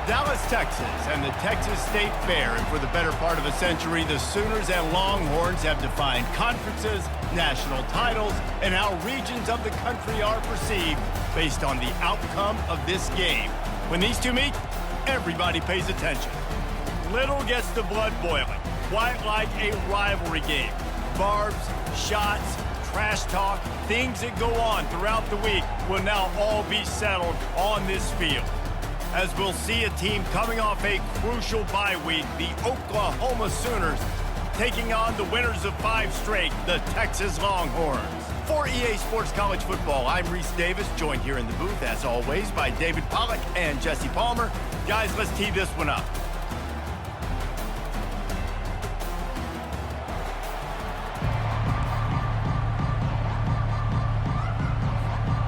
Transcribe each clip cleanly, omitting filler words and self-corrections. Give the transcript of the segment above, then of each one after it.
Dallas, Texas, and the Texas State Fair. And for the better part of a century, the Sooners and Longhorns have defined conferences, national titles, and how regions of the country are perceived based on the outcome of this game. When these two meet, everybody pays attention. Little gets the blood boiling, quite like a rivalry game. Barbs, shots, trash talk, things that go on throughout the week will now all be settled on this field. As we'll see a team coming off a crucial bye week, the Oklahoma Sooners taking on the winners of 5 straight, the Texas Longhorns. For EA Sports College Football, I'm Reese Davis, joined here in the booth, as always, by David Pollack and Jesse Palmer. Guys, let's tee this one up.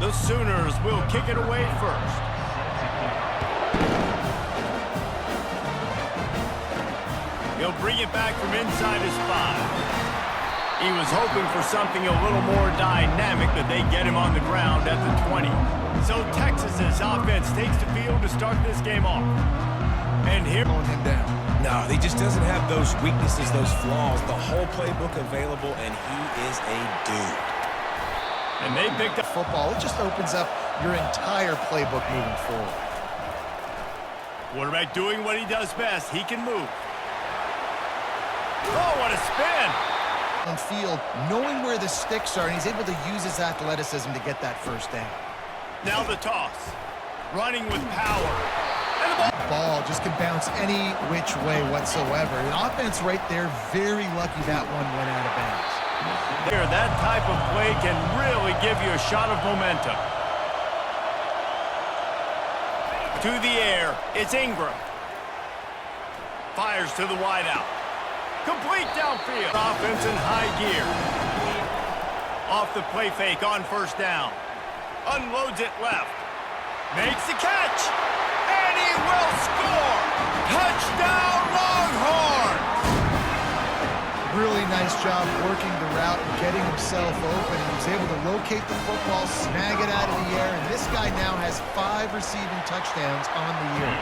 The Sooners will kick it away first. He'll bring it back from inside his 5. He was hoping for something a little more dynamic, but they get him on the ground at the 20. So Texas's offense takes the field to start this game off. And here on him down. No, he just doesn't have those weaknesses, those flaws. The whole playbook available, and he is a dude. And they picked up football. It just opens up your entire playbook moving forward. Quarterback doing what he does best. He can move. Oh, what a spin! On field, knowing where the sticks are, and he's able to use his athleticism to get that first down. Now the toss. Running with power. And the ball just can bounce any which way whatsoever. The offense right there, very lucky that one went out of bounds. There, that type of play can really give you a shot of momentum. To the air, it's Ingram. Fires to the wideout. Complete downfield. Offense in high gear. Off the play fake on first down. Unloads it left. Makes the catch. And he will score. Touchdown Longhorns. Really nice job working the route and getting himself open. He was able to locate the football, snag it out of the air, and this guy now has 5 receiving touchdowns on the year.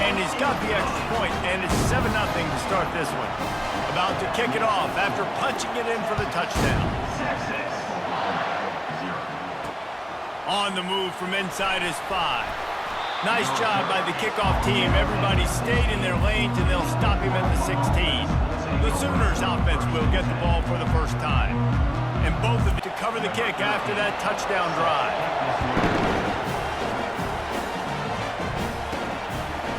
And he's got the extra point, and it's 7-0 to start this one. About to kick it off after punching it in for the touchdown. On the move from inside his 5. Nice job by the kickoff team. Everybody stayed in their lanes, and they'll stop him at the 16. The Sooners offense will get the ball for the first time. And both of them to cover the kick after that touchdown drive.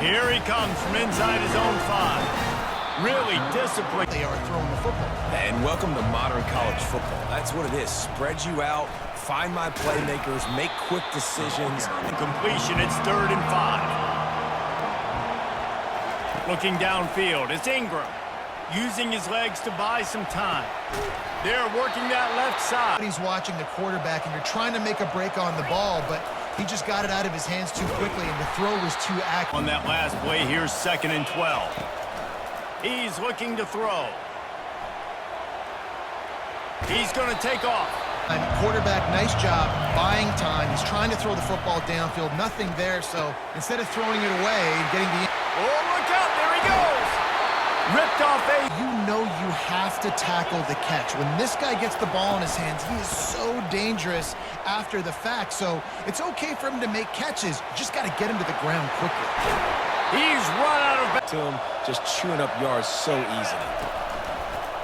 Here he comes from inside his own 5. Really disciplined. They are throwing the football. And welcome to modern college football. That's what it is. Spread you out, find my playmakers, make quick decisions. And completion, it's 3rd and 5. Looking downfield, it's Ingram. Using his legs to buy some time. They're working that left side. He's watching the quarterback, and you're trying to make a break on the ball, but he just got it out of his hands too quickly, and the throw was too accurate. On that last play, here's 2nd and 12. He's looking to throw. He's going to take off. And quarterback, nice job buying time. He's trying to throw the football downfield. Nothing there, so instead of throwing it away and getting the... Oh, look out. There he goes. Ripped off a... You know you have to tackle the catch. When this guy gets the ball in his hands, he is so dangerous after the fact. So it's okay for him to make catches. You just got to get him to the ground quickly. He's run out of... To him, just chewing up yards so easily.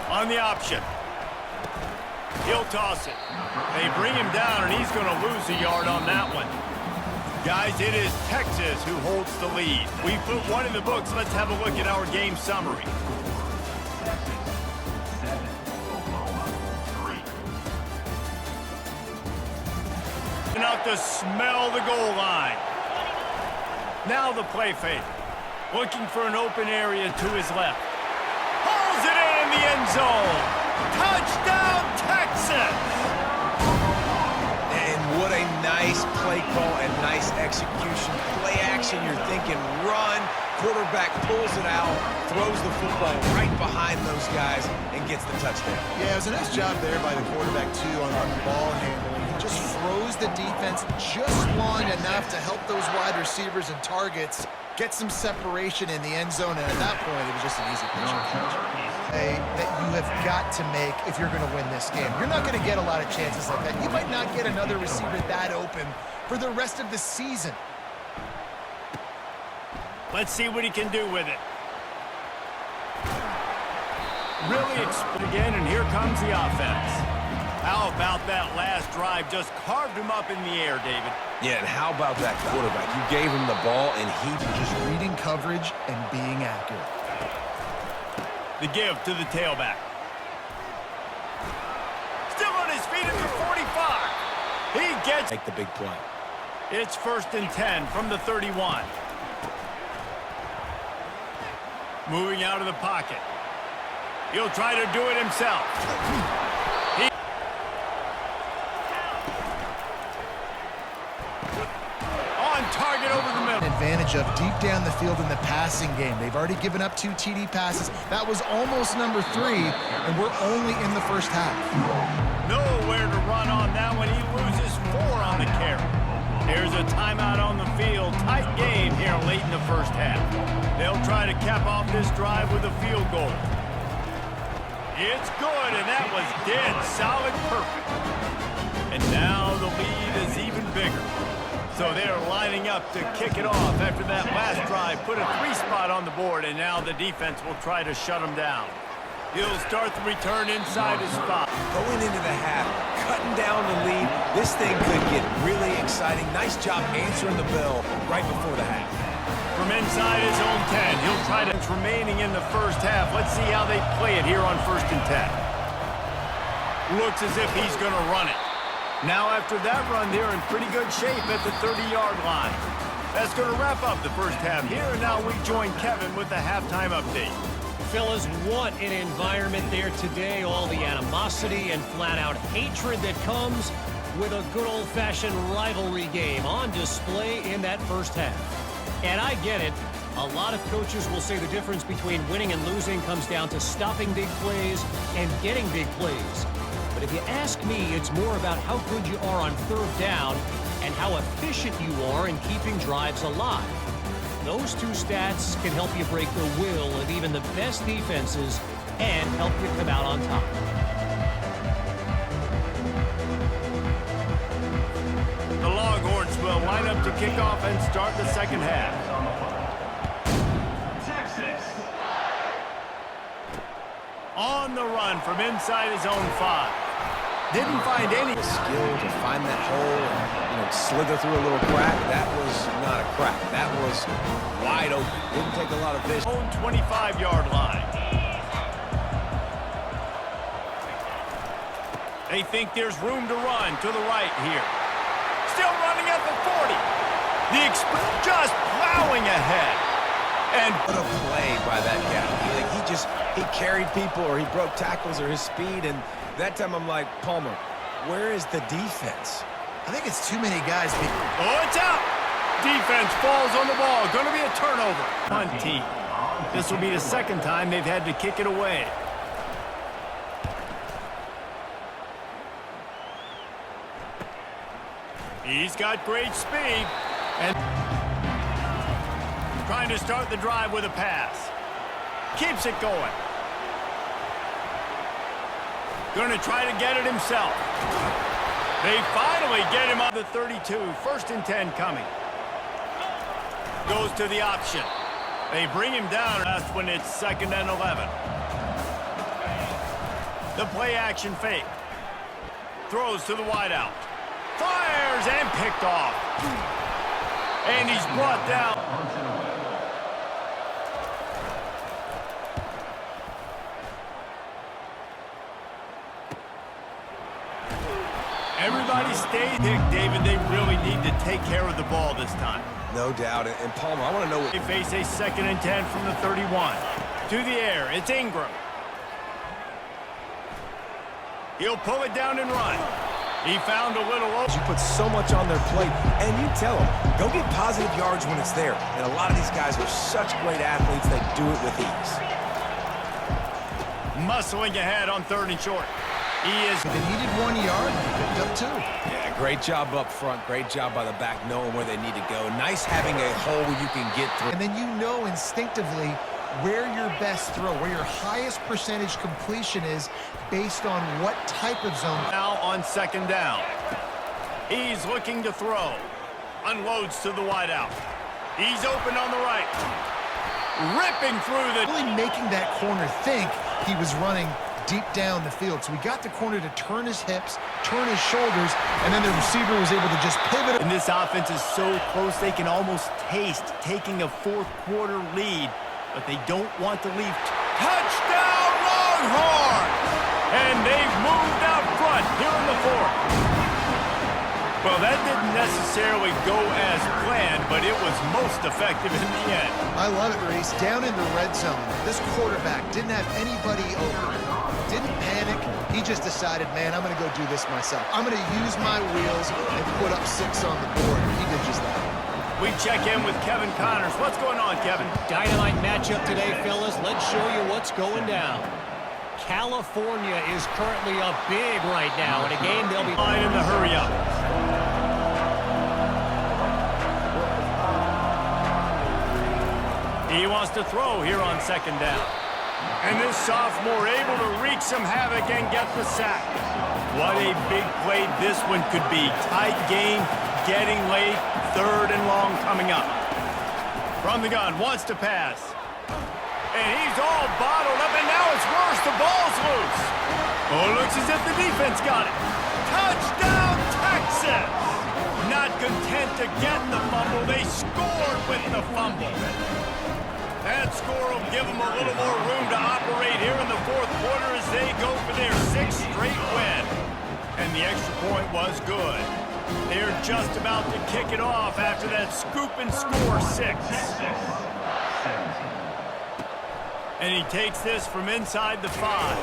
On the option. He'll toss it. They bring him down, and he's going to lose a yard on that one. Guys, it is Texas who holds the lead. We put one in the books. Let's have a look at our game summary. Enough to smell the goal line. Now the play fake. Looking for an open area to his left. Pulls it in the end zone. Touchdown, Texas! What a nice play call and nice execution. Play action, you're thinking run. Quarterback pulls it out, throws the football right behind those guys, and gets the touchdown. Yeah, it was a nice job there by the quarterback, too, on the ball handling. He just froze the defense just long enough to help those wide receivers and targets get some separation in the end zone, and at that point, it was just an easy pitch and catch. That you have got to make if you're going to win this game. You're not going to get a lot of chances like that. You might not get another receiver that open for the rest of the season. Let's see what he can do with it. Really again, and here comes the offense. How about that last drive? Just carved him up in the air, David. Yeah, and how about that quarterback? You gave him the ball, and he just reading coverage and being accurate. The give to the tailback. Still on his feet at the 45. He gets... Make the big play. It's 1st and 10 from the 31. Moving out of the pocket. He'll try to do it himself. On target over the middle. Advantage of deep down the field in the passing game. They've already given up 2 TD passes. That was almost number 3, and we're only in the first half. Nowhere to run on that one. He loses 4 on the carry. Here's a timeout on the field. Tight game here late in the first half. They'll try to cap off this drive with a field goal. It's good, and that was dead solid perfect. And now the lead is even bigger. So they're lining up to kick it off after that last drive. Put a 3-spot on the board, and now the defense will try to shut them down. He'll start the return inside his spot. Going into the half, cutting down the lead. This thing could get really exciting. Nice job answering the bell right before the half. From inside his own 10, he'll try to... It's remaining in the first half. Let's see how they play it here on 1st and 10. Looks as if he's going to run it. Now after that run, they're in pretty good shape at the 30-yard line. That's going to wrap up the first half here, and now we join Kevin with the halftime update. Fellas, what an environment there today. All the animosity and flat-out hatred that comes with a good old-fashioned rivalry game on display in that first half. And I get it. A lot of coaches will say the difference between winning and losing comes down to stopping big plays and getting big plays. But if you ask me, it's more about how good you are on 3rd down and how efficient you are in keeping drives alive. Those 2 stats can help you break the will of even the best defenses and help you come out on top. The Longhorns will line up to kick off and start the second half. On the run from inside his own 5. Didn't find any skill to find that hole and, slither through a little crack. That was not a crack. That was wide open. Didn't take a lot of vision. Own 25-yard line. They think there's room to run to the right here. Still running at the 40. The Express just plowing ahead. And what a play by that guy. He carried people, or he broke tackles, or his speed, and that time I'm like, Palmer, where is the defense? I think it's too many guys. Oh, it's out. Defense falls on the ball. Going to be a turnover. Punt team. This will be the 2nd time they've had to kick it away. He's got great speed. And trying to start the drive with a pass. Keeps it going. Going to try to get it himself. They finally get him on the 32. 1st and 10 coming. Goes to the option. They bring him down. That's when it's 2nd and 11. The play action fake. Throws to the wideout. Fires and picked off. And he's brought down. Everybody stay there, David. They really need to take care of the ball this time. No doubt. And Palmer, I want to know what... They face a 2nd and 10 from the 31. To the air, it's Ingram. He'll pull it down and run. He found a little... You put so much on their plate, and you tell them, go get positive yards when it's there. And a lot of these guys are such great athletes, they do it with ease. Muscling ahead on 3rd and short. He is... They needed 1 yard, and he picked up 2. Yeah, Yeah, great job up front. Great job by the back knowing where they need to go. Nice having a hole you can get through. And then you know instinctively where your best throw, where your highest percentage completion is based on what type of zone. Now on second down. He's looking to throw. Unloads to the wideout. He's open on the right. Ripping through the... Really making that corner think he was running deep down the field. So he got the corner to turn his hips, turn his shoulders, and then the receiver was able to just pivot. And this offense is so close they can almost taste taking a fourth-quarter lead, but they don't want to leave. Touchdown, Longhorns! And they've moved out front here in the fourth. Well, that didn't necessarily go as planned, but it was most effective in the end. I love it, Reese. Down in the red zone, this quarterback didn't have anybody open. Didn't panic. He just decided, man, I'm going to go do this myself. I'm going to use my wheels and put up 6 on the board. He did just that. We check in with Kevin Connors. What's going on, Kevin? Dynamite matchup today, fellas. Let's show you what's going down. California is currently up big right now. In a game, they'll be fine in the hurry-up. He wants to throw here on second down. And this sophomore able to wreak some havoc and get the sack. What a big play this one could be. Tight game, getting late, third and long coming up. From the gun, wants to pass. And he's all bottled up, and now it's worse. The ball's loose. Oh, it looks as if the defense got it. Touchdown, Texas! Not content to get the fumble, they scored with the fumble. That score will give them a little more room to operate here in the fourth quarter as they go for their 6th straight win. And the extra point was good. They're just about to kick it off after that scoop and score 6. And he takes this from inside the 5.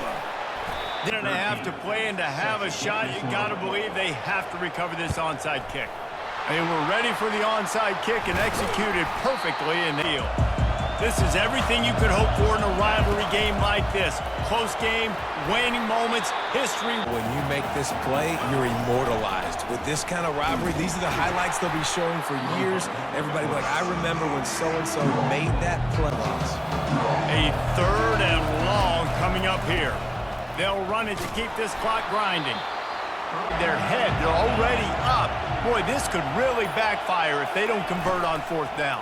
Then and a half to play, and to have a shot, you got to believe they have to recover this onside kick. They were ready for the onside kick and executed perfectly in the heel. This is everything you could hope for in a rivalry game like this. Close game, waning moments, history. When you make this play, you're immortalized. With this kind of rivalry, these are the highlights they'll be showing for years. Everybody will be like, I remember when so-and-so made that play. A third and long coming up here. They'll run it to keep this clock grinding. Their head, they're already up. Boy, this could really backfire if they don't convert on fourth down.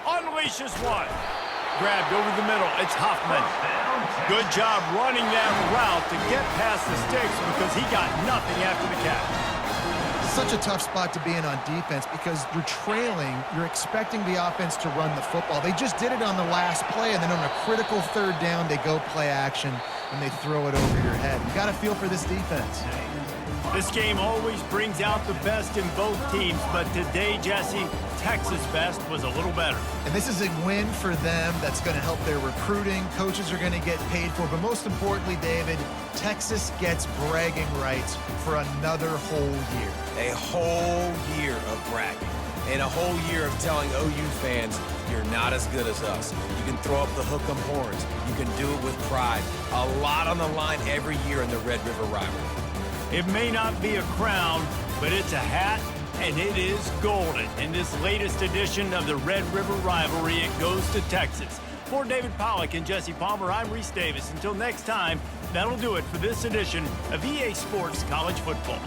Unleashes one. Grabbed over the middle. It's Huffman. Good job running that route to get past the sticks because he got nothing after the catch. Such a tough spot to be in on defense because you're trailing. You're expecting the offense to run the football. They just did it on the last play, and then on a critical third down, they go play action, and they throw it over your head. You got to feel for this defense. This game always brings out the best in both teams, but today, Jesse, Texas' best was a little better. And this is a win for them that's going to help their recruiting. Coaches are going to get paid for, but most importantly, David, Texas gets bragging rights for another whole year. A whole year of bragging. And a whole year of telling OU fans, you're not as good as us. You can throw up the hook 'em horns. You can do it with pride. A lot on the line every year in the Red River rivalry. It may not be a crown, but it's a hat, and it is golden. In this latest edition of the Red River Rivalry, it goes to Texas. For David Pollack and Jesse Palmer, I'm Reese Davis. Until next time, that'll do it for this edition of EA Sports College Football.